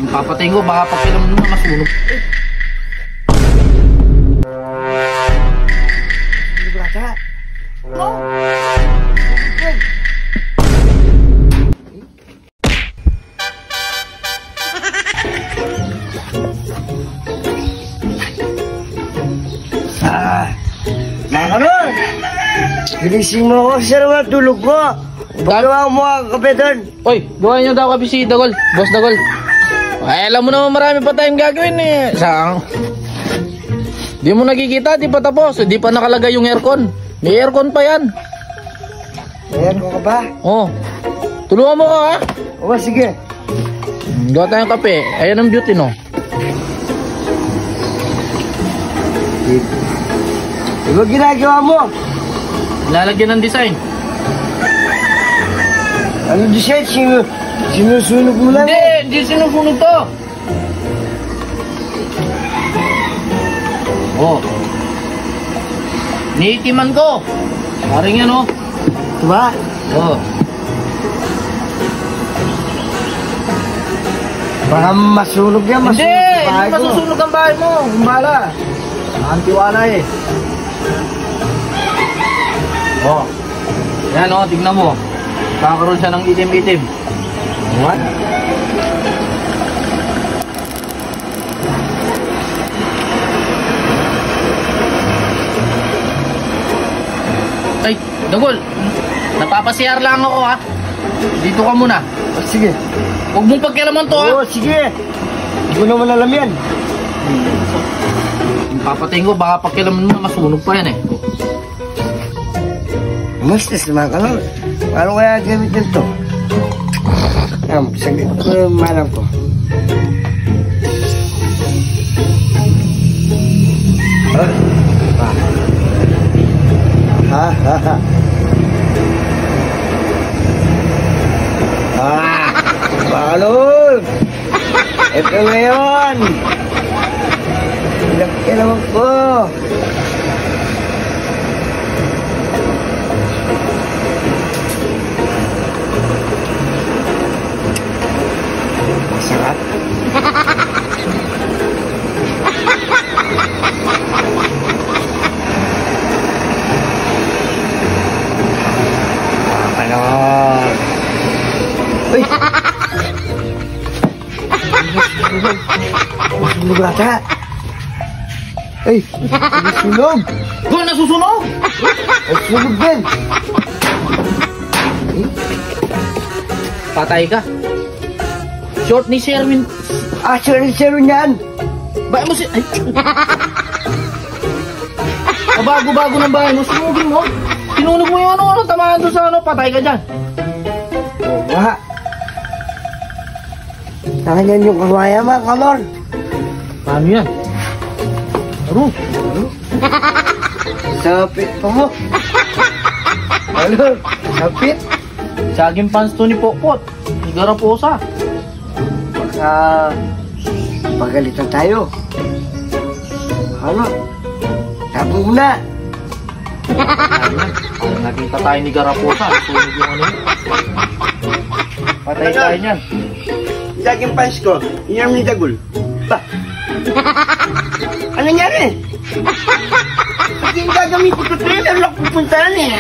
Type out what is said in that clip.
Papatayin ko, baka pakilam mo na masunog. Brata. Oh. Nakaroon! Gilising mo ako sa naman tulog ko. Pagkawa mo ang kape doon. Uy, gawain nyo daw kape si Dagol. Boss Dagol. Ay, alam mo naman marami pa tayong gagawin eh. Saan? Di mo nakikita, di pa tapos. Di pa nakalagay yung aircon. May aircon pa yan. Ayan ko ka ba? Oh. Tulungan mo ka ha. O, sige. Gawa tayong kape. Ayan ang beauty no. Ano ginagawa mo? Lalagyan ng design. Ano design? Sinusunog mo lang? Hindi sinusunog to. Oh. Niitiman ko. Paring yan oh. Ito ba? Oh. Baka masunog yan. Hindi masusunog ang bahay mo. Humbala. Antiwala eh. Oh. Yan oh, tignan mo. Kakaroon siya ng itim-itim. What? Ay, Dagol. Napapasiyar lang ako ha. Dito ka muna. Sige. Huwag mong pagkialaman to ha. Oo, sige. Hindi ko naman alam yan. Papatayin ko, baka pagkialaman mo na masunog pa yan eh. Mastas naman ka lang. Paano kaya gamitin to? Saglit ko malam ko. Balon! Ito na yun! Laki naman ko! Masarap. Ano? Uy! Masunog bata! Ay! Nasusunog! Doon nasusunog! Nasusunog din! Patay ka. Short ni Sherwin. Ah, Sherwin yan! Bahay mo si... Ay. Kabago-bago ng bahay mo. Sunugin mo. Sinunog mo yung ano. Tamaan doon sa ano. Patay ka dyan. Oo nga. Nakanyan yung kawaya mga kalor. Paano yan? Aro. Sapit pa mo. Ano? Sapit? Saging pants to ni Pokpot. Ni Garaposa. Baka pagalitan tayo. Ano? Tapos na. Nakita tayo ni Garaposa. Sunog yung ano yun. Patay tayo niyan. Saging pants ko. Iyan ni Dagol. Ba? Ano nangyari? Pag yung gagamitin ko ito, meron lang pupuntahan eh.